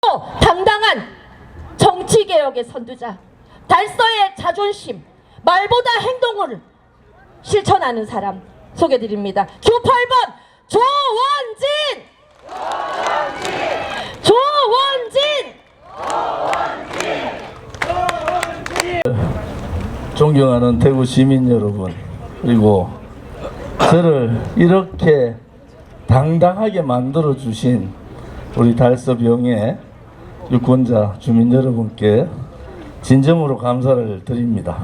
당당한 정치개혁의 선두자, 달서의 자존심, 말보다 행동을 실천하는 사람 소개드립니다. 큐 8번 조원진. 존경하는 대구 시민 여러분, 그리고 저를 이렇게 당당하게 만들어 주신 우리 달서병의 유권자 주민 여러분께 진정으로 감사를 드립니다.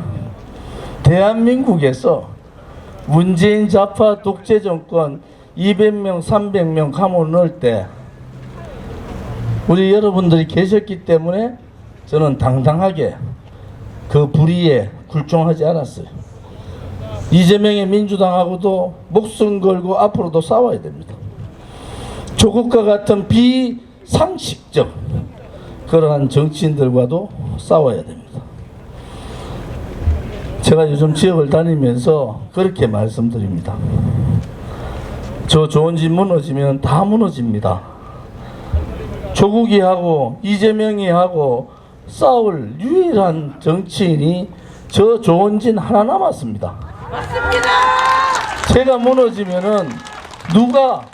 대한민국에서 문재인 좌파 독재 정권 200명, 300명 감옥 넣을 때 우리 여러분들이 계셨기 때문에 저는 당당하게 그 불의에 굴종하지 않았어요. 이재명의 민주당하고도 목숨 걸고 앞으로도 싸워야 됩니다. 조국과 같은 비상식적 그러한 정치인들과도 싸워야 됩니다. 제가 요즘 지역을 다니면서 그렇게 말씀드립니다. 저 조원진 무너지면 다 무너집니다. 조국이 하고 이재명이 하고 싸울 유일한 정치인이 저 조원진 하나 남았습니다. 맞습니다. 제가 무너지면은 누가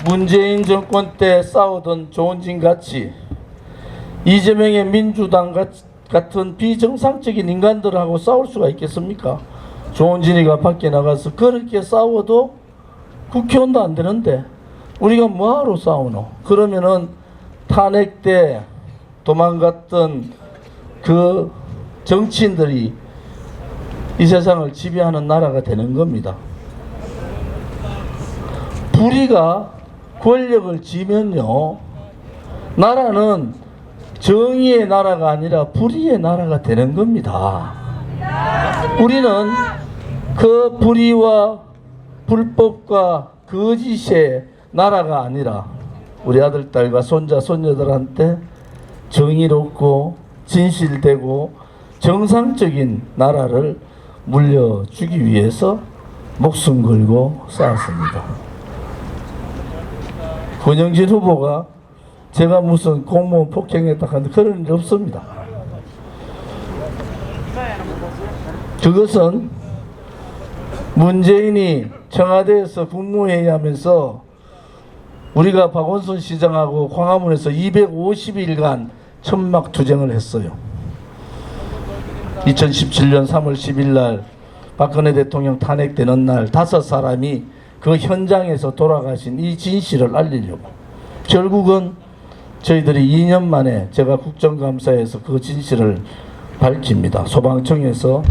문재인 정권 때 싸우던 조원진 같이 이재명의 민주당 같은 비정상적인 인간들하고 싸울 수가 있겠습니까? 조원진이가 밖에 나가서 그렇게 싸워도 국회의원도 안 되는데 우리가 뭐하러 싸우노? 그러면은 탄핵 때 도망갔던 그 정치인들이 이 세상을 지배하는 나라가 되는 겁니다. 불의가 권력을 쥐면요, 나라는 정의의 나라가 아니라 불의의 나라가 되는 겁니다. 우리는 그 불의와 불법과 거짓의 나라가 아니라 우리 아들, 딸과 손자, 손녀들한테 정의롭고 진실되고 정상적인 나라를 물려주기 위해서 목숨 걸고 싸웠습니다. 권영진 후보가 제가 무슨 공무원 폭행했다 하는 그런 일 없습니다. 그것은 문재인이 청와대에서 국무회의하면서 우리가 박원순 시장하고 광화문에서 250일간 천막투쟁을 했어요. 2017년 3월 10일 날 박근혜 대통령 탄핵되는 날 5사람이 그 현장에서 돌아가신 이 진실을 알리려고, 결국은 저희들이 2년 만에 제가 국정감사에서 그 진실을 밝힙니다. 소방청에서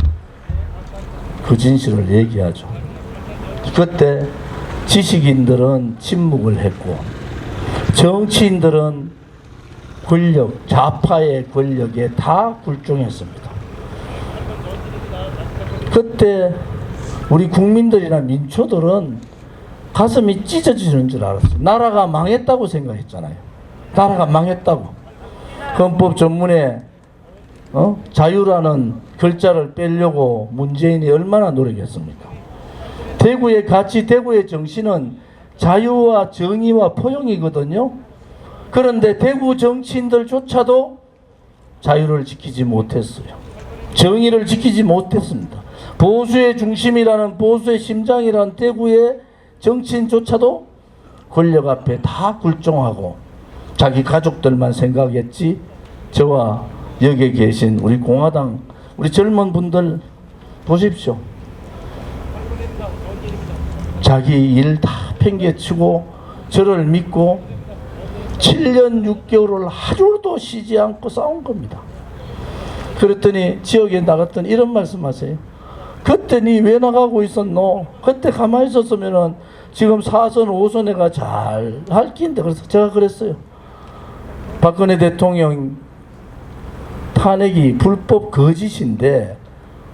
그 진실을 얘기하죠. 그때 지식인들은 침묵을 했고 정치인들은 권력, 좌파의 권력에 다 굴종했습니다. 그때 우리 국민들이나 민초들은 가슴이 찢어지는 줄 알았어요. 나라가 망했다고 생각했잖아요. 나라가 망했다고. 헌법 전문에 자유라는 글자를 빼려고 문재인이 얼마나 노력했습니까? 대구의 가치, 대구의 정신은 자유와 정의와 포용이거든요. 그런데 대구 정치인들조차도 자유를 지키지 못했어요. 정의를 지키지 못했습니다. 보수의 중심이라는, 보수의 심장이라는 대구의 정치인조차도 권력 앞에 다 굴종하고 자기 가족들만 생각했지, 저와 여기에 계신 우리 공화당 우리 젊은 분들 보십시오. 자기 일 다 팽개치고 저를 믿고 7년 6개월을 하루도 쉬지 않고 싸운 겁니다. 그랬더니 지역에 나갔더니 이런 말씀 하세요. 그때 니 왜 나가고 있었노? 그때 가만히 있었으면은 지금 4선 5선회가 잘 할 긴데. 그래서 제가 그랬어요. 박근혜 대통령 탄핵이 불법 거짓인데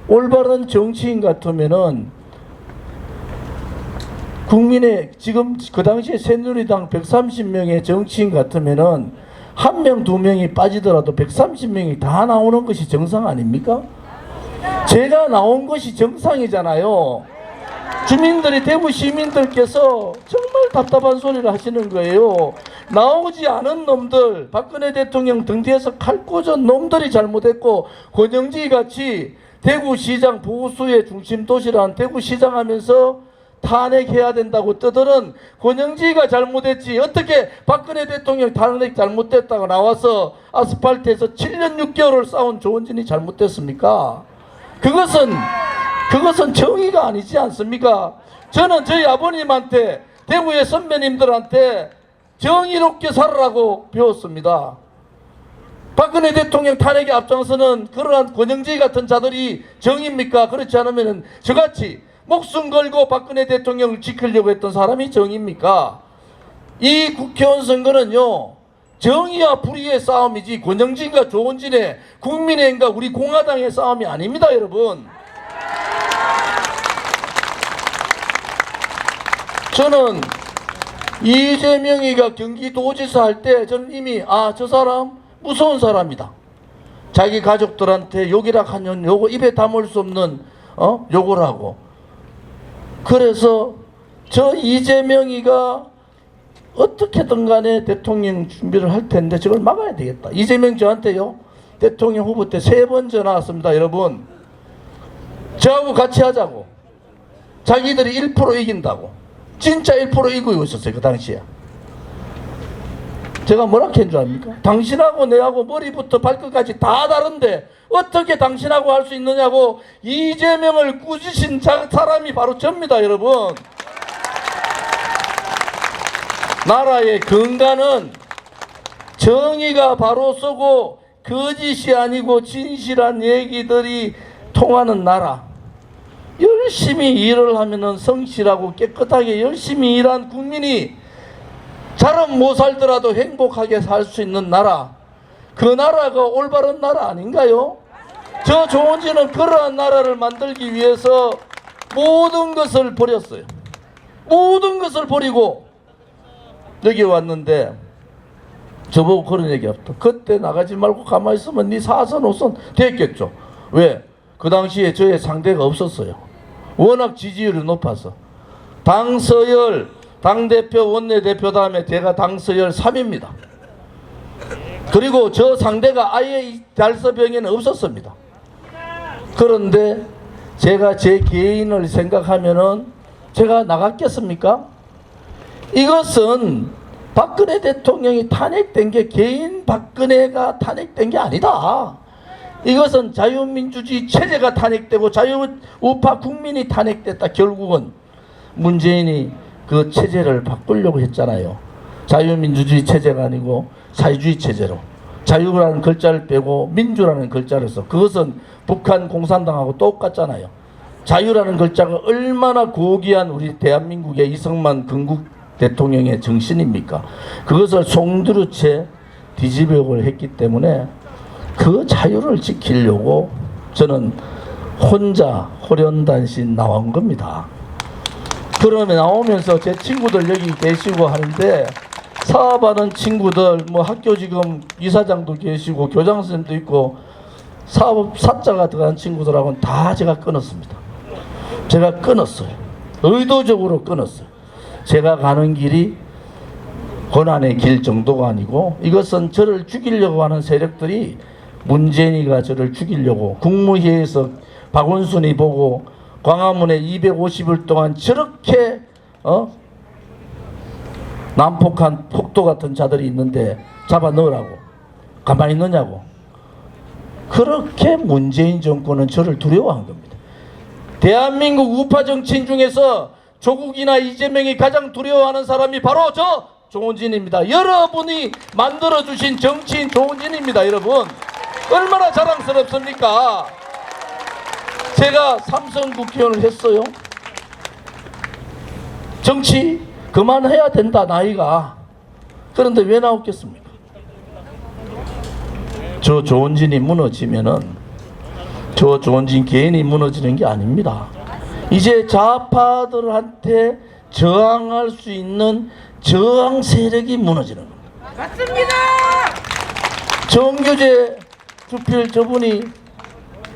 올바른 정치인 같으면은 국민의, 지금 그 당시에 새누리당 130명의 정치인 같으면은 1명, 2명이 빠지더라도 130명이 다 나오는 것이 정상 아닙니까? 제가 나온 것이 정상이잖아요. 주민들이, 대구 시민들께서 정말 답답한 소리를 하시는 거예요. 나오지 않은 놈들, 박근혜 대통령 등 뒤에서 칼 꽂은 놈들이 잘못했고, 권영지 같이 대구시장 보수의 중심 도시라는 대구시장 하면서 탄핵해야 된다고 떠드는 권영지가 잘못했지, 어떻게 박근혜 대통령 탄핵 잘못됐다고 나와서 아스팔트에서 7년 6개월을 싸운 조원진이 잘못됐습니까? 그것은 정의가 아니지 않습니까? 저는 저희 아버님한테, 대구의 선배님들한테 정의롭게 살아라고 배웠습니다. 박근혜 대통령 탄핵에 앞장서는 그러한 권영지 같은 자들이 정의입니까? 그렇지 않으면 저같이 목숨 걸고 박근혜 대통령을 지키려고 했던 사람이 정의입니까? 이 국회의원 선거는요, 정의와 불의의 싸움이지 권영진과 조원진의 국민의힘과 우리 공화당의 싸움이 아닙니다, 여러분. 저는 이재명이가 경기도지사 할 때 저는 이미 저 사람 무서운 사람이다. 자기 가족들한테 욕이라 하면 요거 입에 담을 수 없는 욕을 하고, 그래서 저 이재명이가 어떻게든 간에 대통령 준비를 할 텐데 저걸 막아야 되겠다. 이재명 저한테요, 대통령 후보 때 3번 전화 왔습니다. 여러분, 저하고 같이 하자고. 자기들이 1% 이긴다고. 진짜 1% 이기고 있었어요, 그 당시에. 제가 뭐라 했는 줄 압니까? 당신하고 내하고 머리부터 발끝까지 다 다른데 어떻게 당신하고 할 수 있느냐고 이재명을 꾸짖으신 사람이 바로 접니다, 여러분. 나라의 근간은 정의가 바로 서고 거짓이 아니고 진실한 얘기들이 통하는 나라. 열심히 일을 하면은 성실하고 깨끗하게 열심히 일한 국민이 잘은 못 살더라도 행복하게 살 수 있는 나라. 그 나라가 올바른 나라 아닌가요? 저 조원진은 그러한 나라를 만들기 위해서 모든 것을 버렸어요. 모든 것을 버리고 여기 왔는데 저보고 그런 얘기 없다. 그때 나가지 말고 가만히 있으면 네 사선 오선 됐겠죠. 왜? 그 당시에 저의 상대가 없었어요. 워낙 지지율이 높아서. 당서열, 당대표, 원내대표 다음에 제가 당서열 3위입니다. 그리고 저 상대가 아예 달서병에는 없었습니다. 그런데 제가 제 개인을 생각하면은 제가 나갔겠습니까? 이것은 박근혜 대통령이 탄핵된 게 개인 박근혜가 탄핵된 게 아니다. 이것은 자유민주주의 체제가 탄핵되고 자유우파 국민이 탄핵됐다. 결국은 문재인이 그 체제를 바꾸려고 했잖아요. 자유민주주의 체제가 아니고 사회주의 체제로. 자유라는 글자를 빼고 민주라는 글자를 써. 그것은 북한 공산당하고 똑같잖아요. 자유라는 글자가 얼마나 고귀한 우리 대한민국의 이승만 건국 대통령의 정신입니까? 그것을 송두리째 뒤집어을 했기 때문에 그 자유를 지키려고 저는 혼자 호련단신 나온 겁니다. 그러면 나오면서 제 친구들 여기 계시고 하는데, 사업하는 친구들, 뭐 학교 지금 이사장도 계시고 교장선생님도 있고 사업 사자가 들어간 친구들하고는 다 제가 끊었습니다. 제가 끊었어요. 의도적으로 끊었어요. 제가 가는 길이 고난의 길 정도가 아니고, 이것은 저를 죽이려고 하는 세력들이, 문재인이가 저를 죽이려고 국무회의에서 박원순이 보고 광화문에 250일 동안 저렇게 난폭한 폭도 같은 자들이 있는데 잡아 넣으라고 가만히 있느냐고, 그렇게 문재인 정권은 저를 두려워한 겁니다. 대한민국 우파 정치인 중에서 조국이나 이재명이 가장 두려워하는 사람이 바로 저 조원진입니다. 여러분이 만들어주신 정치인 조원진입니다. 여러분, 얼마나 자랑스럽습니까? 제가 삼선 국회의원을 했어요. 정치 그만해야 된다, 나이가. 그런데 왜 나왔겠습니까? 저 조원진이 무너지면은 저 조원진 개인이 무너지는 게 아닙니다. 이제 좌파들한테 저항할 수 있는 저항 세력이 무너지는 겁니다. 맞습니다. 정규재 주필 저분이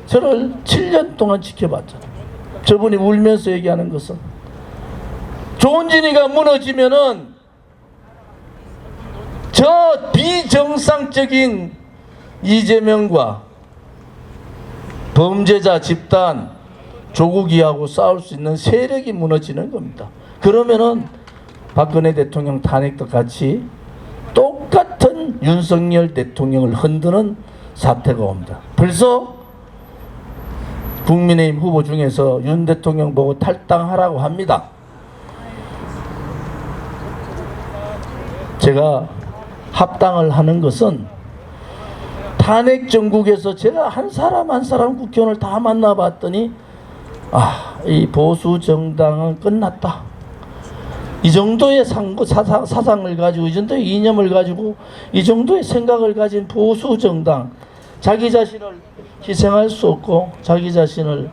저를 7년 동안 지켜봤잖아요. 저분이 울면서 얘기하는 것은, 조원진이가 무너지면은 저 비정상적인 이재명과 범죄자 집단 조국이하고 싸울 수 있는 세력이 무너지는 겁니다. 그러면은 박근혜 대통령 탄핵도 같이 똑같은 윤석열 대통령을 흔드는 사태가 옵니다. 벌써 국민의힘 후보 중에서 윤 대통령 보고 탈당하라고 합니다. 제가 합당을 하는 것은 탄핵 정국에서 제가 한 사람 한 사람 국회의원을 다 만나봤더니 이 보수 정당은 끝났다. 이 정도의 사상을 가지고, 이 정도의 이념을 가지고, 이 정도의 생각을 가진 보수 정당, 자기 자신을 희생할 수 없고 자기 자신을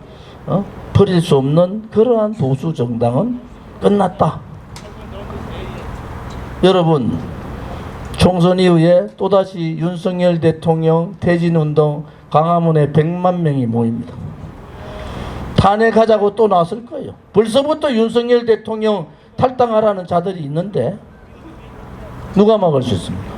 버릴 수 없는 그러한 보수 정당은 끝났다. 여러분, 총선 이후에 또다시 윤석열 대통령 퇴진운동 광화문에 100만 명이 모입니다. 탄핵하자고 또 나설 거예요. 벌써부터 윤석열 대통령 탈당하라는 자들이 있는데 누가 막을 수 있습니까?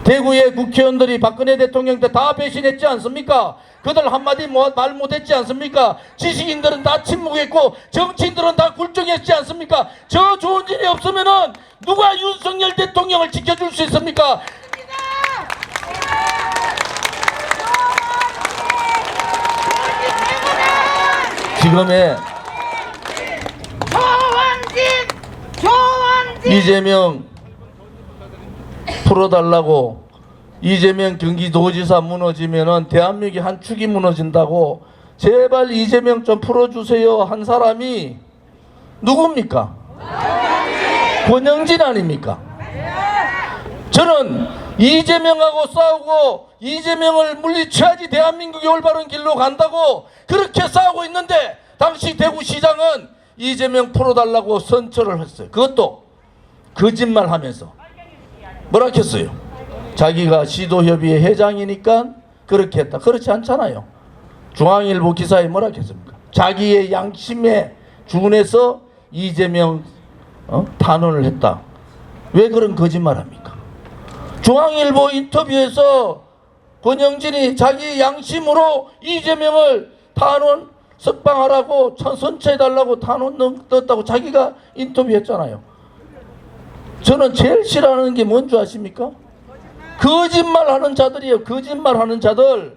대구의 국회의원들이 박근혜 대통령 때 다 배신했지 않습니까? 그들 한마디 말 못했지 않습니까? 지식인들은 다 침묵했고 정치인들은 다 굴종했지 않습니까? 저 좋은 일이 없으면은 누가 윤석열 대통령을 지켜줄 수 있습니까? 지금의 이재명 풀어달라고, 이재명 경기도지사 무너지면은 대한민국의 한 축이 무너진다고 제발 이재명 좀 풀어주세요 한 사람이 누굽니까? 권영진 아닙니까? 저는 이재명하고 싸우고 이재명을 물리쳐야지 대한민국이 올바른 길로 간다고 그렇게 싸우고 있는데, 당시 대구시장은 이재명 풀어달라고 선처를 했어요. 그것도 거짓말하면서 뭐라 했어요? 자기가 시도협의회 회장이니까 그렇게 했다. 그렇지 않잖아요. 중앙일보 기사에 뭐라 했습니까? 자기의 양심에 준해서 이재명 탄원을 했다. 왜 그런 거짓말합니까? 중앙일보 인터뷰에서 권영진이 자기 양심으로 이재명을 탄원 석방하라고 선처해달라고 탄원 넣었다고 자기가 인터뷰했잖아요. 저는 제일 싫어하는 게 뭔 줄 아십니까? 거짓말하는 자들이에요. 거짓말하는 자들.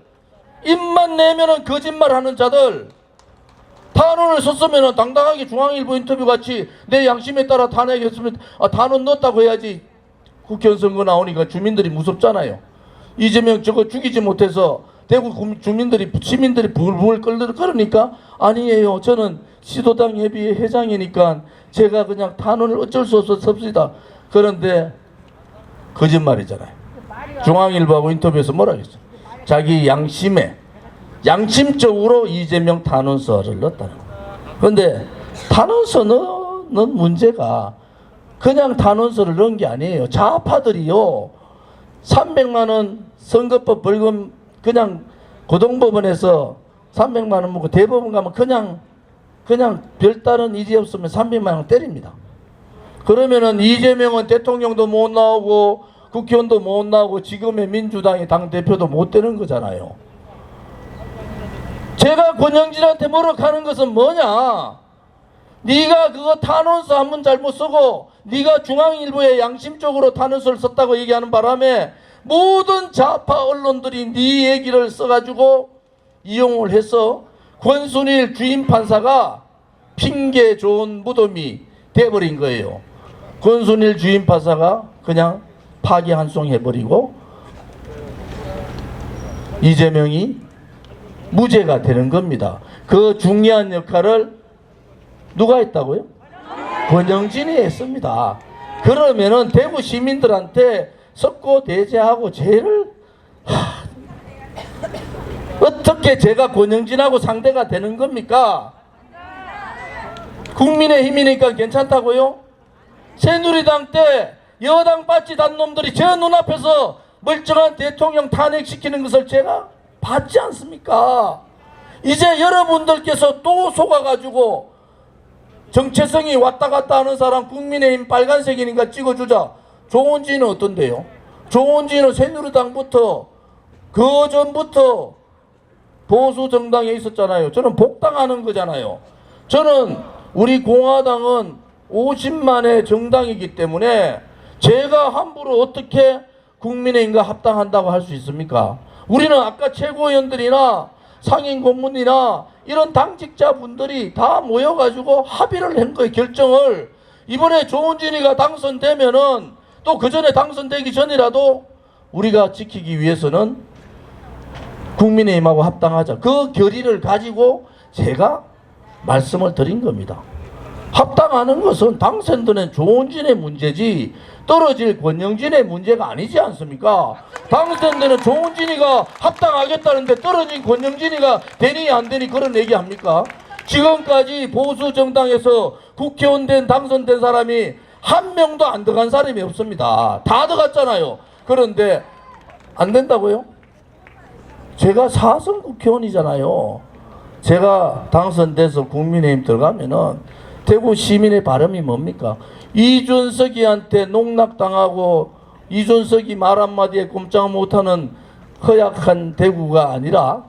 입만 내면은 거짓말하는 자들. 탄원을 썼으면 당당하게 중앙일보 인터뷰 같이 내 양심에 따라 탄핵했으면 탄원 넣었다고 해야지. 국회의원 선거 나오니까 주민들이 무섭잖아요. 이재명 저거 죽이지 못해서 대구 시민들이 부글부글 끓으니까 아니에요. 저는 시도당 예비회 회장이니까 제가 그냥 탄원을 어쩔 수 없어 섭니다. 그런데 거짓말이잖아요. 중앙일보하고 인터뷰에서 뭐라 했어요? 자기 양심에 양심적으로 이재명 탄원서를 넣었다는 거예요. 그런데 탄원서 넣은 문제가 그냥 탄원서를 넣은 게 아니에요. 좌파들이요 300만 원 선거법 벌금 그냥 고등법원에서 300만 원 먹고 대법원 가면 그냥 별다른 일이 없으면 300만 원 때립니다. 그러면은 이재명은 대통령도 못 나오고 국회의원도 못 나오고 지금의 민주당의 당대표도 못 되는 거잖아요. 제가 권영진한테 뭐라 하는 것은 뭐냐? 네가 그거 탄원서 한 번 잘못 쓰고 네가 중앙일보에 양심적으로 탄원서를 썼다고 얘기하는 바람에 모든 좌파 언론들이 네 얘기를 써가지고 이용을 해서 권순일 주임 판사가 핑계 좋은 무덤이 돼버린 거예요. 권순일 주임 판사가 그냥 파기환송해버리고 이재명이 무죄가 되는 겁니다. 그 중요한 역할을 누가 했다고요? 권영진이 했습니다. 그러면은 대구 시민들한테 석고 대제하고 죄를 어떻게 제가 권영진하고 상대가 되는 겁니까? 국민의힘이니까 괜찮다고요? 새누리당 때 여당 빠지 단 놈들이 제 눈앞에서 멀쩡한 대통령 탄핵시키는 것을 제가 봤지 않습니까? 이제 여러분들께서 또 속아가지고 정체성이 왔다 갔다 하는 사람 국민의힘 빨간색이니까 찍어주자. 조원진은 어떤데요? 조원진은 새누리당부터 그 전부터 보수 정당에 있었잖아요. 저는 복당하는 거잖아요. 저는 우리 공화당은 50만의 정당이기 때문에 제가 함부로 어떻게 국민의힘과 합당한다고 할 수 있습니까? 우리는 아까 최고위원들이나 상임 고문이나 이런 당직자분들이 다 모여가지고 합의를 한 거예요. 결정을. 이번에 조원진이가 당선되면은 또 그 전에 당선되기 전이라도 우리가 지키기 위해서는 국민의힘하고 합당하자. 그 결의를 가지고 제가 말씀을 드린 겁니다. 합당하는 것은 당선되는 조원진의 문제지 떨어질 권영진의 문제가 아니지 않습니까? 당선되는 조원진이가 합당하겠다는데 떨어진 권영진이가 되니 안 되니 그런 얘기합니까? 지금까지 보수 정당에서 국회의원 된 당선된 사람이 한 명도 안 들어간 사람이 없습니다. 다 들어갔잖아요. 그런데 안 된다고요? 제가 4선 국회의원이잖아요. 제가 당선돼서 국민의힘 들어가면은 대구 시민의 바람이 뭡니까? 이준석이한테 농락당하고 이준석이 말 한마디에 꼼짝 못하는 허약한 대구가 아니라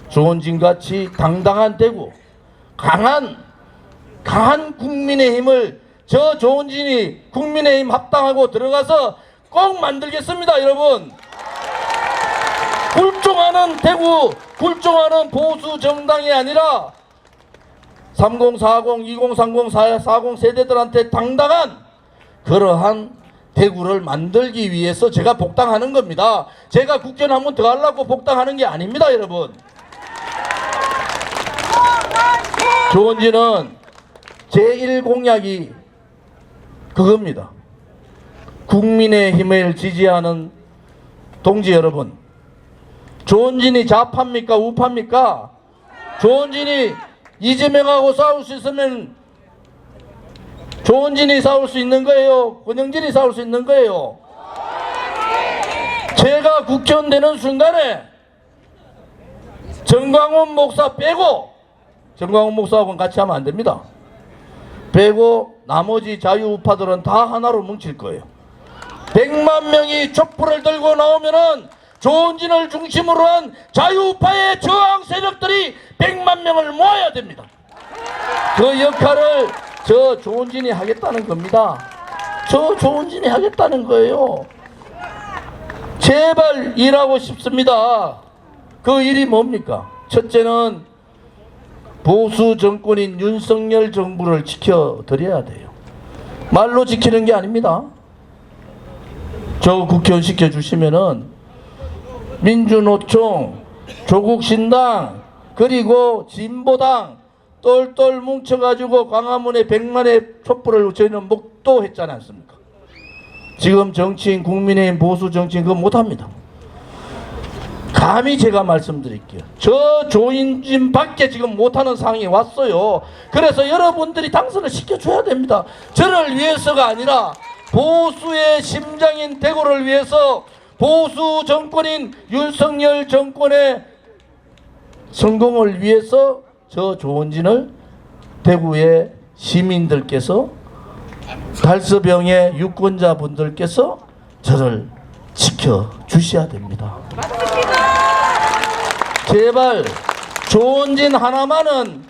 조원진같이 당당한 대구, 강한 국민의힘을 저 조원진이 국민의힘 합당하고 들어가서 꼭 만들겠습니다, 여러분. 굴종하는 대구, 굴종하는 보수 정당이 아니라 30, 40, 2030, 40 세대들한테 당당한 그러한 대구를 만들기 위해서 제가 복당하는 겁니다. 제가 국회의원 한 번 더 하려고 복당하는 게 아닙니다, 여러분. 조원진은 제1공약이 그겁니다. 국민의힘을 지지하는 동지 여러분, 조원진이 좌파입니까? 우파입니까? 조원진이 이재명하고 싸울 수 있으면 조원진이 싸울 수 있는 거예요? 권영진이 싸울 수 있는 거예요? 제가 국회의원 되는 순간에 정광훈 목사 빼고, 정광훈 목사하고는 같이 하면 안 됩니다. 빼고 나머지 자유우파들은 다 하나로 뭉칠 거예요. 100만 명이 촛불을 들고 나오면은 조원진을 중심으로 한 자유우파의 저항 세력들이 100만 명을 모아야 됩니다. 그 역할을 저 조원진이 하겠다는 겁니다. 저 조원진이 하겠다는 거예요. 제발 일하고 싶습니다. 그 일이 뭡니까? 첫째는 보수 정권인 윤석열 정부를 지켜드려야 돼요. 말로 지키는 게 아닙니다. 저 국회의원 시켜주시면은 민주노총, 조국신당, 그리고 진보당 똘똘 뭉쳐가지고 광화문에 100만의 촛불을 저희는 목도했지 않습니까? 지금 정치인, 국민의힘 보수 정치인 그거 못합니다. 감히 제가 말씀드릴게요. 저 조원진 밖에 지금 못하는 상황이 왔어요. 그래서 여러분들이 당선을 시켜줘야 됩니다. 저를 위해서가 아니라 보수의 심장인 대구를 위해서, 보수 정권인 윤석열 정권의 성공을 위해서 저 조원진을 대구의 시민들께서, 달서병의 유권자분들께서 저를 지켜주셔야 됩니다. 제발 조원진 하나만은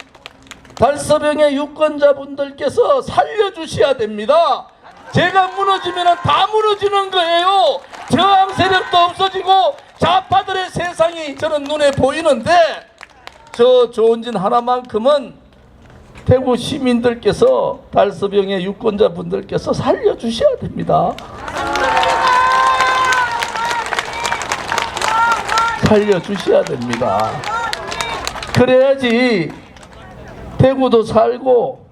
달서병의 유권자분들께서 살려주셔야 됩니다. 제가 무너지면 다 무너지는 거예요. 저항 세력도 없어지고 좌파들의 세상이 저는 눈에 보이는데, 저 조원진 하나만큼은 대구 시민들께서, 달서병의 유권자분들께서 살려주셔야 됩니다. 살려주셔야 됩니다. 그래야지 대구도 살고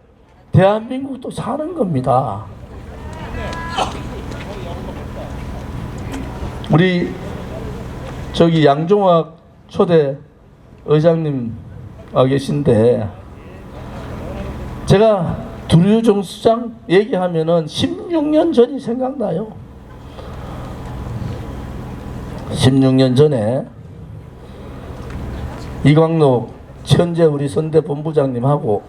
대한민국도 사는 겁니다. 우리 저기 양종학 초대 의장님 와 계신데, 제가 두류정 수장 얘기하면은 16년 전이 생각나요. 16년 전에 이광록 현재 우리 선대 본부장님하고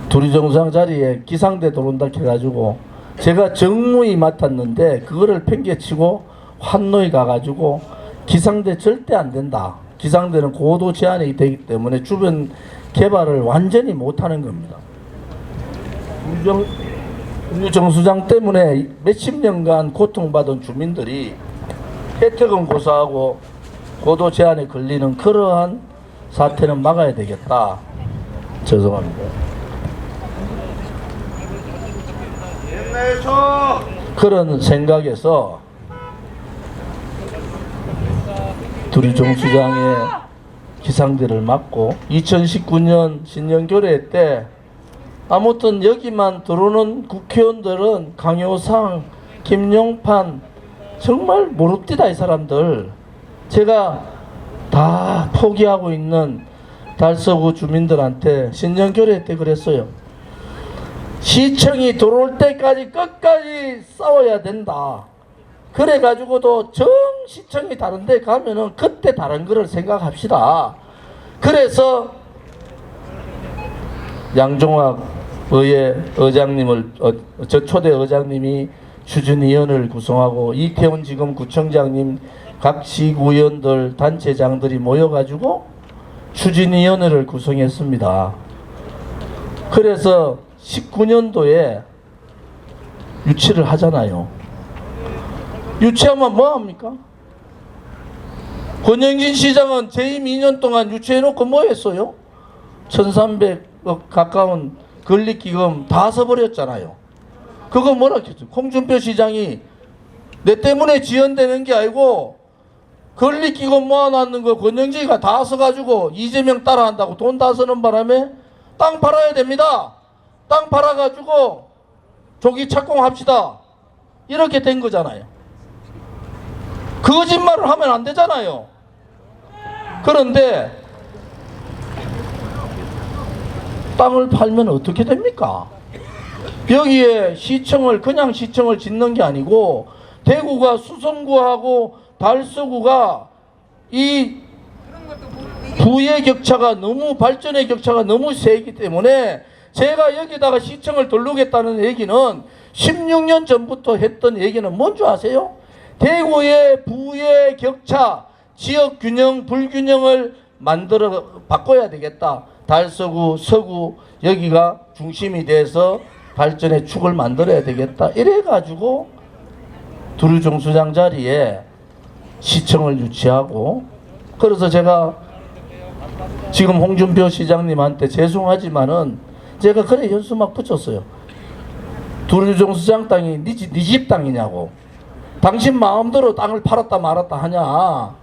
두류정 수장 자리에 기상대 들어온다 해가지고 제가 정무위 맡았는데 그거를 팽개치고 환노에 가가지고 기상대 절대 안 된다. 기상대는 고도 제한이 되기 때문에 주변 개발을 완전히 못하는 겁니다. 정수장 때문에 몇십 년간 고통받은 주민들이 혜택은 고사하고 고도 제한에 걸리는 그러한 사태는 막아야 되겠다. 죄송합니다. 그런 생각에서 두류정수장의 기상대를 막고 2019년 신년교례 때 아무튼 여기만 들어오는 국회의원들은 강효상, 김용판 정말 모릅디다 이 사람들. 제가 다 포기하고 있는 달서구 주민들한테 신년교례 때 그랬어요. 시청이 들어올 때까지 끝까지 싸워야 된다. 그래가지고도 시청이 다른데 가면은 그때 다른 거를 생각합시다. 그래서 양종학 의장님을 저 초대 의장님이 추진위원회를 구성하고 이태원 지금 구청장님 각 시구위원들 단체장들이 모여가지고 추진위원회를 구성했습니다. 그래서 19년도에 유치를 하잖아요. 유치하면 뭐합니까? 권영진 시장은 재임 2년 동안 유치해놓고 뭐 했어요? 1300억 가까운 건립기금 다 써버렸잖아요. 그거 뭐라 했죠? 홍준표 시장이 내 때문에 지연되는 게 아니고 건립기금 모아놨는 거 권영진이가 다 써가지고 이재명 따라한다고 돈 다 쓰는 바람에 땅 팔아야 됩니다. 땅 팔아가지고 조기 착공합시다. 이렇게 된 거잖아요. 거짓말을 하면 안 되잖아요. 그런데 땅을 팔면 어떻게 됩니까? 여기에 시청을 그냥 시청을 짓는 게 아니고 대구가 수성구하고 달서구가 이 부의 격차가 너무 발전의 격차가 너무 세기 때문에 제가 여기다가 시청을 돌리겠다는 얘기는 16년 전부터 했던 얘기는 뭔 줄 아세요? 대구의 부의 격차, 지역 균형, 불균형을 바꿔야 되겠다. 달서구, 서구 여기가 중심이 돼서 발전의 축을 만들어야 되겠다. 이래가지고 두류정수장 자리에 시청을 유치하고 그래서 제가 지금 홍준표 시장님한테 죄송하지만은 제가 그래 현수막 붙였어요. 두류정수장 땅이 네 집 땅이냐고. 당신 마음대로 땅을 팔았다 말았다 하냐.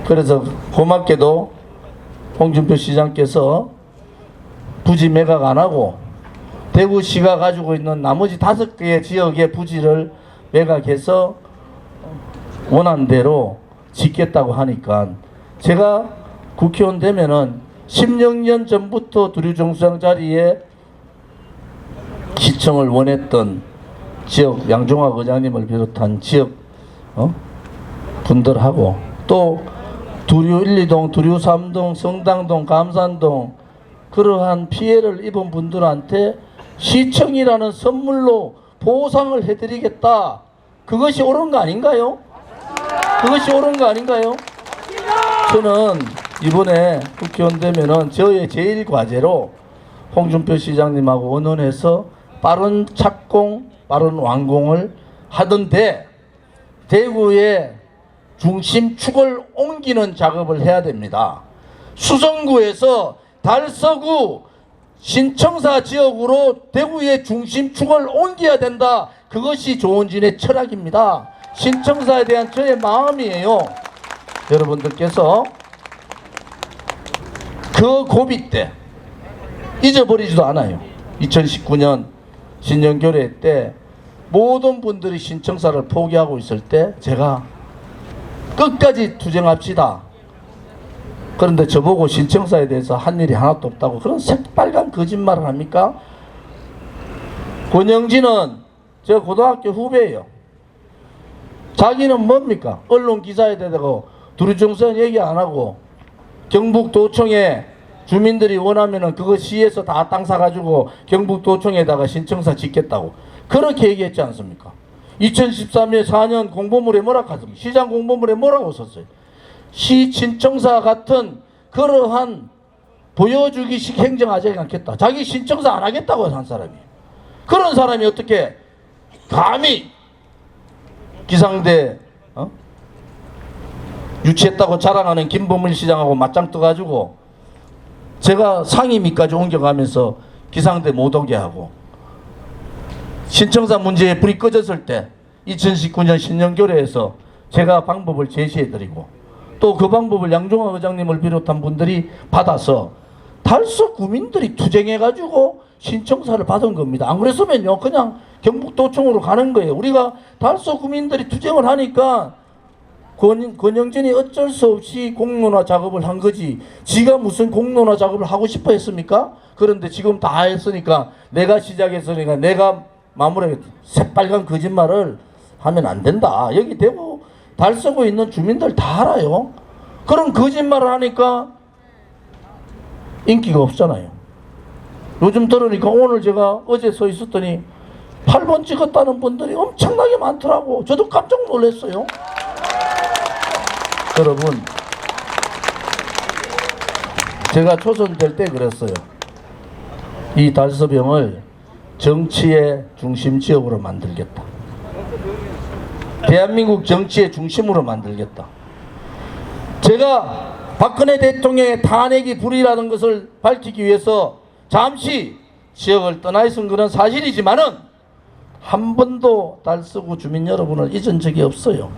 그래서 고맙게도 홍준표 시장께서 부지 매각 안 하고 대구시가 가지고 있는 나머지 5개의 지역의 부지를 매각해서 원한 대로 짓겠다고 하니까 제가 국회의원 되면은 16년 전부터 두류정수장 자리에 시청을 원했던 지역 양종학 의장님을 비롯한 지역 분들하고 또 두류 1, 2동, 두류 3동, 성당동, 감산동 그러한 피해를 입은 분들한테 시청이라는 선물로 보상을 해드리겠다. 그것이 옳은 거 아닌가요? 그것이 옳은 거 아닌가요? 저는 이번에 국회의원 되면은 저의 제일 과제로 홍준표 시장님하고 의논해서 빠른 착공, 빠른 완공을 하던데 대구의 중심축을 옮기는 작업을 해야 됩니다. 수성구에서 달서구 신청사 지역으로 대구의 중심축을 옮겨야 된다. 그것이 조원진의 철학입니다. 신청사에 대한 저의 마음이에요. 여러분들께서 그 고비 때 잊어버리지도 않아요. 2019년 신년교례 때 모든 분들이 신청사를 포기하고 있을 때 제가 끝까지 투쟁합시다. 그런데 저보고 신청사에 대해서 한 일이 하나도 없다고 그런 새빨간 거짓말을 합니까? 권영진은 저 고등학교 후배예요. 자기는 뭡니까? 언론 기사에 대고 두류정수장 얘기 안 하고 경북도청에 주민들이 원하면은 그거 시에서 다 땅 사가지고 경북도청에다가 신청사 짓겠다고. 그렇게 얘기했지 않습니까? 2013년 4년 공보물에 뭐라고 하습니까? 시장 공보물에 뭐라고 썼어요? 시 신청사 같은 그러한 보여주기식 행정하지 않겠다. 자기 신청사 안 하겠다고 한 사람이. 그런 사람이 어떻게 감히 기상대 유치했다고 자랑하는 김범일 시장하고 맞짱 떠가지고 제가 상임위까지 옮겨가면서 기상대 못 오게 하고, 신청사 문제에 불이 꺼졌을 때 2019년 신년교례에서 제가 방법을 제시해드리고, 또 그 방법을 양종화 의장님을 비롯한 분들이 받아서 달서 구민들이 투쟁해가지고 신청사를 받은 겁니다. 안 그랬으면요 그냥 경북도청으로 가는 거예요. 우리가 달서 구민들이 투쟁을 하니까 권영진이 어쩔 수 없이 공론화 작업을 한 거지, 지가 무슨 공론화 작업을 하고 싶어 했습니까? 그런데 지금 다 했으니까, 내가 시작했으니까 내가 마무리하겠다. 새빨간 거짓말을 하면 안 된다. 여기 대구 달서구에 있는 주민들 다 알아요. 그런 거짓말을 하니까 인기가 없잖아요. 요즘 들으니까, 오늘 제가 어제 서 있었더니 8번 찍었다는 분들이 엄청나게 많더라고. 저도 깜짝 놀랐어요. 여러분, 제가 초선될 때 그랬어요. 이 달서병을 정치의 중심 지역으로 만들겠다. 대한민국 정치의 중심으로 만들겠다. 제가 박근혜 대통령의 탄핵이 불이라는 것을 밝히기 위해서 잠시 지역을 떠나 있은 것은 사실이지만은 한 번도 달서구 주민 여러분을 잊은 적이 없어요.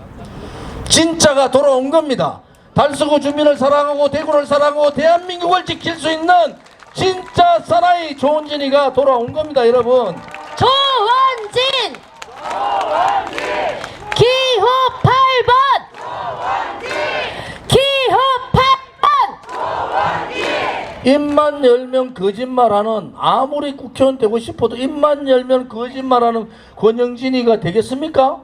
진짜가 돌아온 겁니다. 달서구 주민을 사랑하고 대구를 사랑하고 대한민국을 지킬 수 있는 진짜 사나이 조원진이가 돌아온 겁니다, 여러분. 조원진! 기호 8번! 기호 8번! 입만 열면 거짓말하는, 아무리 국회의원 되고 싶어도 입만 열면 거짓말하는 권영진이가 되겠습니까?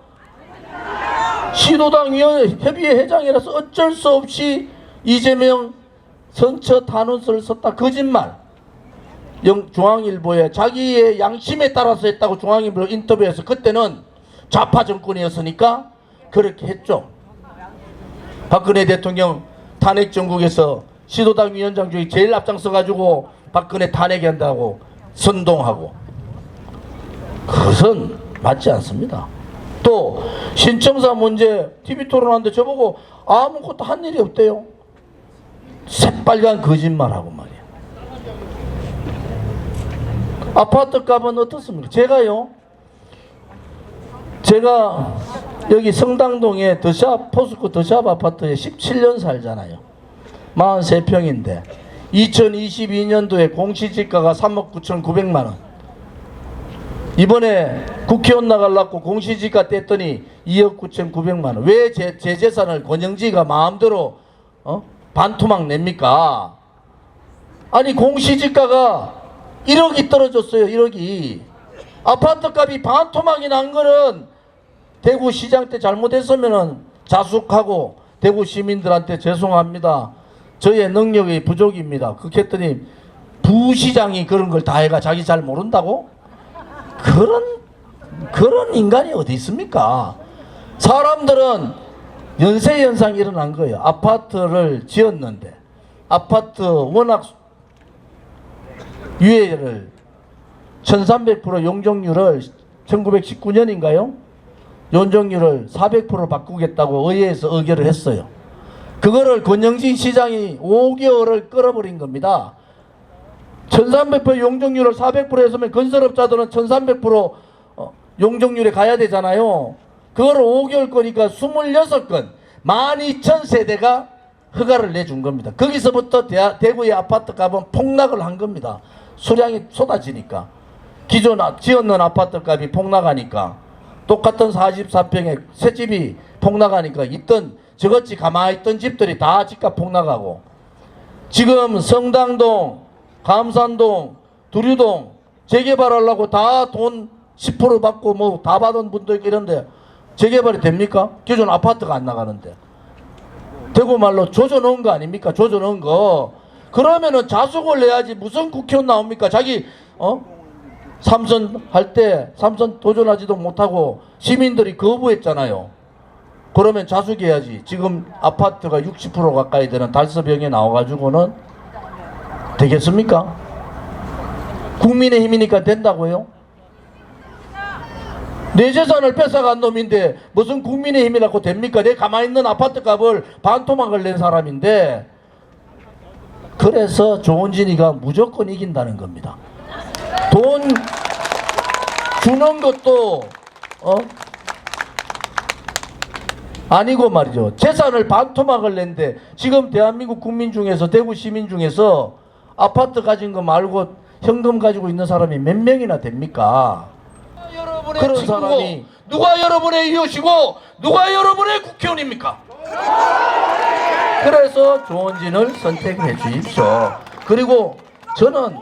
시도당 협의회 회장이라서 어쩔 수 없이 이재명 선처 탄원서를 썼다. 거짓말. 중앙일보에 자기의 양심에 따라서 했다고 중앙일보 인터뷰에서, 그때는 좌파 정권이었으니까 그렇게 했죠. 박근혜 대통령 탄핵 정국에서 시도당 위원장 중에 제일 앞장서 가지고 박근혜 탄핵한다고 선동하고, 그것은 맞지 않습니다. 또 신청사 문제 TV 토론하는데 저보고 아무것도 한 일이 없대요. 새빨간 거짓말하고 말이야. 아파트 값은 어떻습니까? 제가 여기 성당동에 더샵, 포스코 더샵 아파트에 17년 살잖아요. 43평인데 2022년도에 공시지가가 3억 9,900만원. 이번에 국회의원 나가려고 공시지가 뗐더니 2억 9,900만원. 왜 제 재산을 권영지가 마음대로 반토막 냅니까? 아니, 공시지가가 1억이 떨어졌어요. 1억이. 아파트 값이 반토막이 난 거는 대구시장 때 잘못했으면 자숙하고 대구 시민들한테 죄송합니다. 저의 능력이 부족입니다. 그렇게 했더니 부시장이 그런 걸 다 해가 자기 잘 모른다고? 그런 인간이 어디 있습니까? 사람들은 연쇄 현상이 일어난 거예요. 아파트를 지었는데 아파트 워낙 유예를 1300% 용적률을 1919년인가요? 용적률을 400% 바꾸겠다고 의회에서 의결을 했어요. 그거를 권영진 시장이 5개월을 끌어버린 겁니다. 1300% 용적률을 400% 했으면 건설업자들은 1300% 용적률에 가야 되잖아요. 그거를 5개월 거니까 26건 12,000세대가 허가를 내준 겁니다. 거기서부터 대구의 아파트 값은 폭락을 한 겁니다. 수량이 쏟아지니까. 기존 지었는 아파트 값이 폭락하니까, 똑같은 44평에 새 집이 폭락하니까 저같이 가만히 있던 집들이 다 집값 폭락하고, 지금 성당동, 감산동, 두류동 재개발하려고 다 돈 10% 받고 뭐 다 받은 분도 있고 이런데 재개발이 됩니까? 기존 아파트가 안 나가는데. 대구 말로 조져놓은 거 아닙니까? 조져놓은 거. 그러면은 자숙을 내야지 무슨 국회의원 나옵니까? 자기 삼선 할 때 삼선 도전하지도 못하고 시민들이 거부했잖아요. 그러면 자숙해야지. 지금 아파트가 60% 가까이 되는 달서병에 나와가지고는 되겠습니까? 국민의힘이니까 된다고요? 내 재산을 뺏어간 놈인데 무슨 국민의힘이라고 됩니까? 내 가만히 있는 아파트 값을 반토막을 낸 사람인데. 그래서 조원진이가 무조건 이긴다는 겁니다. 돈 주는 것도 아니고 말이죠. 재산을 반토막을 낸데 지금 대한민국 국민 중에서 대구 시민 중에서 아파트 가진 거 말고 현금 가지고 있는 사람이 몇 명이나 됩니까? 여러분의 그런 친구고, 사람이 누가 여러분의 이웃이고 누가 여러분의 국회의원입니까? 그래서 조원진을 선택해 주십시오. 그리고 저는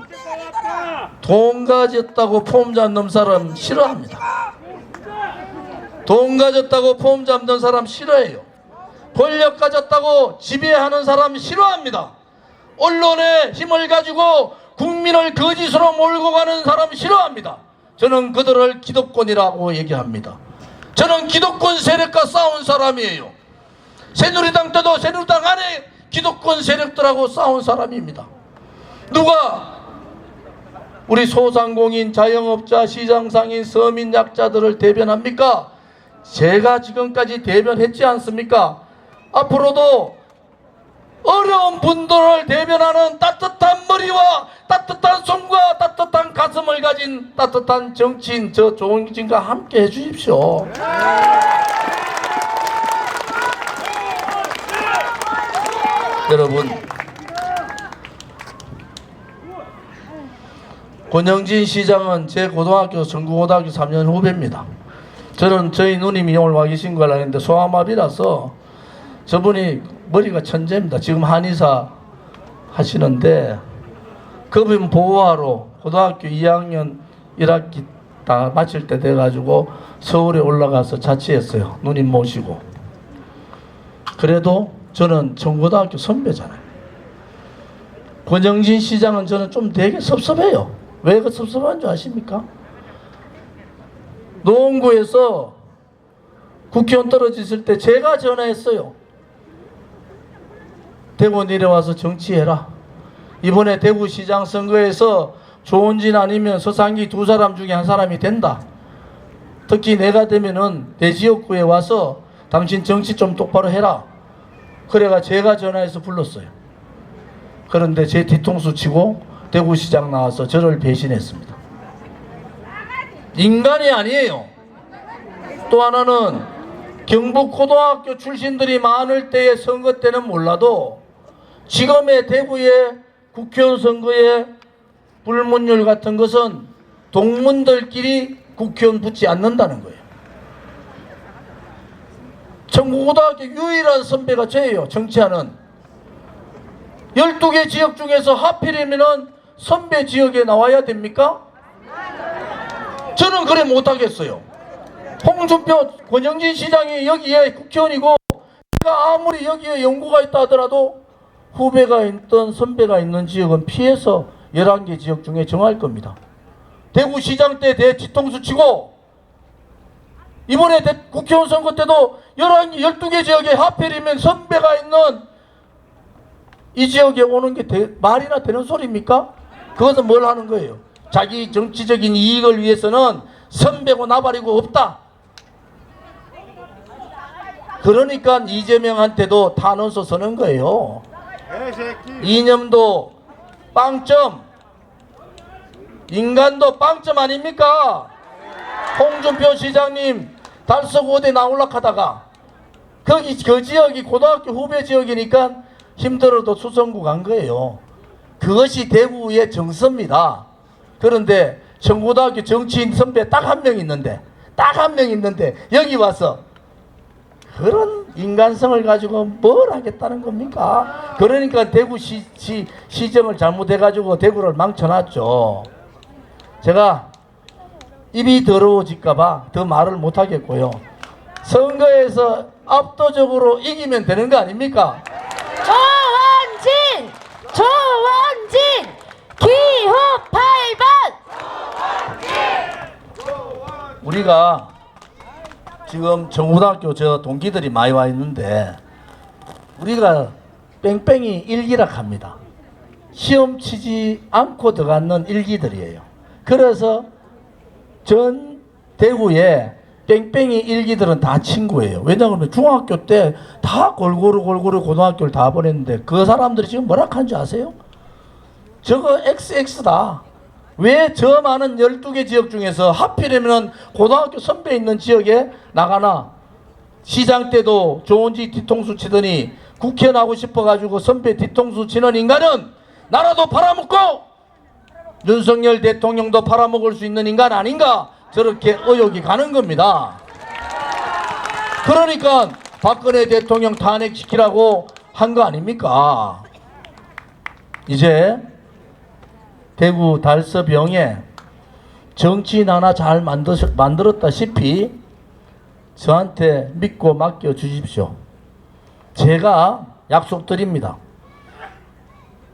돈 가졌다고 폼 잡는 사람 싫어합니다. 돈 가졌다고 폼 잡는 사람 싫어해요. 권력 가졌다고 지배하는 사람 싫어합니다. 언론의 힘을 가지고 국민을 거짓으로 몰고 가는 사람 싫어합니다. 저는 그들을 기득권이라고 얘기합니다. 저는 기득권 세력과 싸운 사람이에요. 새누리당 때도 새누리당 안에 기득권 세력들하고 싸운 사람입니다. 누가 우리 소상공인, 자영업자, 시장상인, 서민 약자들을 대변합니까? 제가 지금까지 대변했지 않습니까? 앞으로도 어려운 분들을 대변하는 따뜻한 머리와 따뜻한 손과 따뜻한 가슴을 가진 따뜻한 정치인 저 조원진과 함께 해주십시오. 여러분, 권영진 시장은 제 고등학교 전국고등학교 3년 후배입니다. 저는 저희 누님이 오늘 와 계신 걸 아는데 소아마비라서 저분이 머리가 천재입니다. 지금 한의사 하시는데 그분 보호하러 고등학교 2학년 1학기 다 마칠 때 돼가지고 서울에 올라가서 자취했어요. 누님 모시고. 그래도 저는 전고등학교 선배잖아요. 권영진 시장은 저는 좀 되게 섭섭해요. 왜 그 섭섭한 줄 아십니까? 노원구에서 국회의원 떨어졌을 때 제가 전화했어요. 대구 내려와서 정치해라. 이번에 대구시장 선거에서 조원진 아니면 서상기 두 사람 중에 한 사람이 된다. 특히 내가 되면은 내 지역구에 와서 당신 정치 좀 똑바로 해라. 그래가 제가 전화해서 불렀어요. 그런데 제 뒤통수 치고 대구시장 나와서 저를 배신했습니다. 인간이 아니에요. 또 하나는 경북고등학교 출신들이 많을 때의 선거 때는 몰라도 지금의 대구의 국회의원 선거의 불문율 같은 것은 동문들끼리 국회의원 붙지 않는다는 거예요. 전국고등학교 유일한 선배가 저예요. 정치하는 12개 지역 중에서 하필이면 선배 지역에 나와야 됩니까? 저는 그래 못하겠어요. 홍준표, 권영진 시장이 여기에 국회의원이고 제가 아무리 여기에 연구가 있다 하더라도 후배가 있던 선배가 있는 지역은 피해서 11개 지역 중에 정할 겁니다. 대구시장 때 대 뒤통수 치고 이번에 국회의원 선거 때도 12개 지역에 하필이면 선배가 있는 이 지역에 오는 게 말이나 되는 소리입니까? 그것은 뭘 하는 거예요? 자기 정치적인 이익을 위해서는 선배고 나발이고 없다. 그러니까 이재명한테도 탄원서 서는 거예요. 이념도 빵점, 인간도 빵점 아닙니까? 홍준표 시장님 달서고대 나오려고 하다가 거기 그 지역이 고등학교 후배 지역이니까 힘들어도 수성구 간 거예요. 그것이 대구의 정서입니다. 그런데 전고등학교 정치인 선배 딱 한 명 있는데 여기 와서 그런 인간성을 가지고 뭘 하겠다는 겁니까? 그러니까 대구 시정을 잘못해가지고 대구를 망쳐놨죠. 제가 입이 더러워질까봐 더 말을 못하겠고요. 선거에서 압도적으로 이기면 되는 거 아닙니까? 조원진 기호 8번 우리가 지금 정고등학교 저 동기들이 많이 와 있는데 우리가 뺑뺑이 일기락합니다. 시험 치지 않고 들어가는 일기들이에요. 그래서 전 대구에 뺑뺑이 일기들은 다 친구예요. 왜냐하면 중학교 때 다 골고루 고등학교를 다 보냈는데 그 사람들이 지금 뭐라 하는지 아세요? 저거 XX다. 왜 저 많은 12개 지역 중에서 하필이면 고등학교 선배 있는 지역에 나가나? 시장 때도 좋은지 뒤통수 치더니 국회의원 하고 싶어가지고 선배 뒤통수 치는 인간은 나라도 팔아먹고 윤석열 대통령도 팔아먹을 수 있는 인간 아닌가? 저렇게 의혹이 가는 겁니다. 그러니까 박근혜 대통령 탄핵시키라고 한 거 아닙니까? 이제 대구 달서병에 정치인 하나 잘 만들었다시피 저한테 믿고 맡겨 주십시오. 제가 약속드립니다.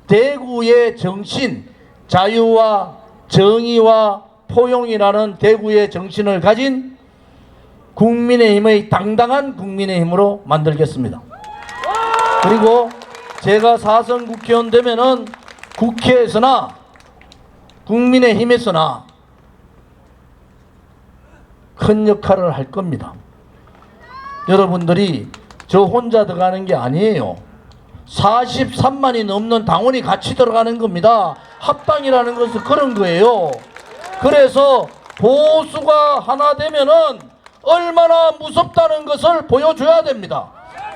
대구의 정신, 자유와 정의와 포용이라는 대구의 정신을 가진 국민의힘의 당당한 국민의힘으로 만들겠습니다. 그리고 제가 4선 국회의원 되면은 국회에서나 국민의힘에서나 큰 역할을 할 겁니다. 여러분들이 저 혼자 들어가는 게 아니에요. 43만이 넘는 당원이 같이 들어가는 겁니다. 합당이라는 것은 그런 거예요. 그래서 보수가 하나 되면은 얼마나 무섭다는 것을 보여줘야 됩니다.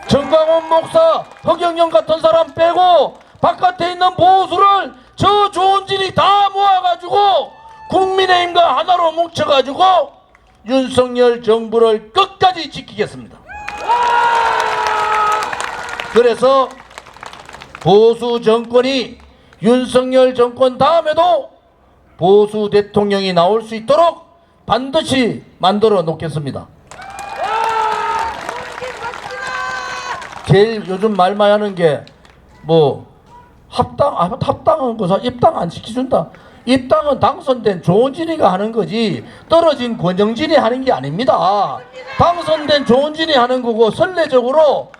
정광훈 목사, 허경영 같은 사람 빼고 바깥에 있는 보수를 저 좋은 진이 다 모아가지고 국민의힘과 하나로 뭉쳐가지고 윤석열 정부를 끝까지 지키겠습니다. 그래서 보수 정권이 윤석열 정권 다음에도 보수 대통령이 나올 수 있도록 반드시 만들어 놓겠습니다. 제일 요즘 말 많이 하는 게 뭐 합당한 거사 입당 안 시켜준다. 입당은 당선된 조은진이가 하는 거지 떨어진 권영진이 하는 게 아닙니다. 당선된 조은진이 하는 거고 선례적으로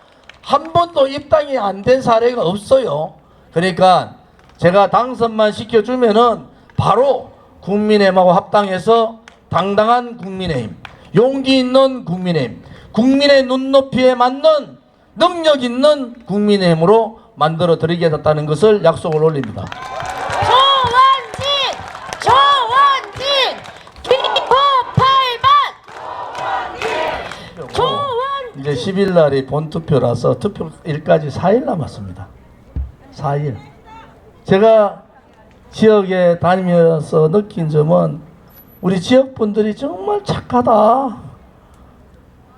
한 번도 입당이 안 된 사례가 없어요. 그러니까 제가 당선만 시켜주면은 바로 국민의힘하고 합당해서 당당한 국민의힘, 용기 있는 국민의힘, 국민의 눈높이에 맞는 능력 있는 국민의힘으로 만들어 드리겠다는 것을 약속을 올립니다. 조원진 기호 8번 이제 10일 날이 본투표라서 투표일까지 4일 남았습니다. 4일. 제가 지역에 다니면서 느낀 점은 우리 지역분들이 정말 착하다.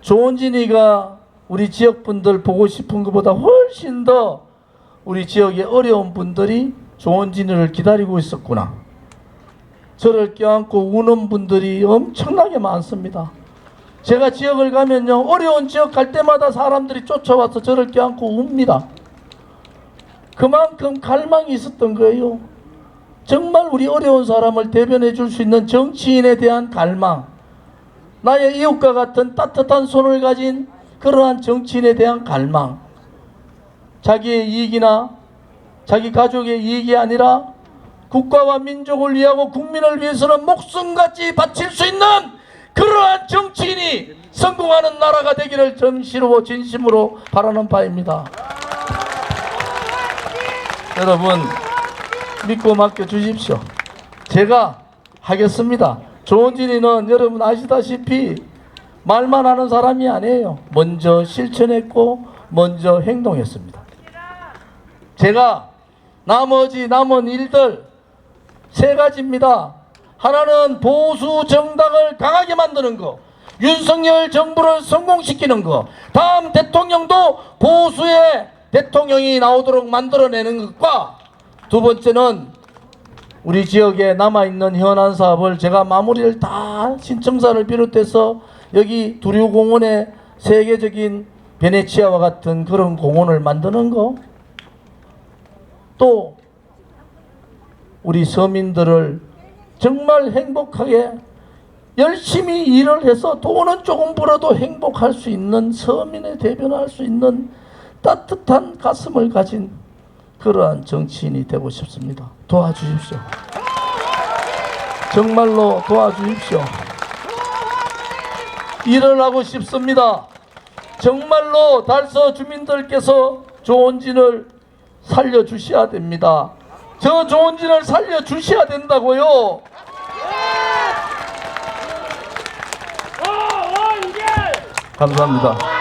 조은진이가 우리 지역분들 보고 싶은 것보다 훨씬 더 우리 지역의 어려운 분들이 조은진이를 기다리고 있었구나. 저를 껴안고 우는 분들이 엄청나게 많습니다. 제가 지역을 가면요, 어려운 지역 갈 때마다 사람들이 쫓아와서 저를 껴안고 웁니다. 그만큼 갈망이 있었던 거예요. 정말 우리 어려운 사람을 대변해 줄 수 있는 정치인에 대한 갈망, 나의 이웃과 같은 따뜻한 손을 가진 그러한 정치인에 대한 갈망, 자기의 이익이나 자기 가족의 이익이 아니라 국가와 민족을 위하고 국민을 위해서는 목숨같이 바칠 수 있는 그러한 정치인이 성공하는 나라가 되기를 진심으로 바라는 바입니다. 여러분 믿고 맡겨 주십시오. 제가 하겠습니다. 조은진이는 여러분 아시다시피 말만 하는 사람이 아니에요. 먼저 실천했고 먼저 행동했습니다. 제가 나머지 남은 일들 세 가지입니다. 하나는 보수 정당을 강하게 만드는 거, 윤석열 정부를 성공시키는 거, 다음 대통령도 보수의 대통령이 나오도록 만들어내는 것과 두 번째는 우리 지역에 남아있는 현안 사업을 제가 마무리를 다 신청사를 비롯해서 여기 두류공원에 세계적인 베네치아와 같은 그런 공원을 만드는 거, 또 우리 서민들을 정말 행복하게 열심히 일을 해서 돈은 조금 벌어도 행복할 수 있는, 서민의 대변할 수 있는 따뜻한 가슴을 가진 그러한 정치인이 되고 싶습니다. 도와주십시오. 정말로 도와주십시오. 일을 하고 싶습니다. 정말로 달서 주민들께서 조원진을 살려주셔야 됩니다. 저 조원진을 살려주셔야 된다고요. 감사합니다.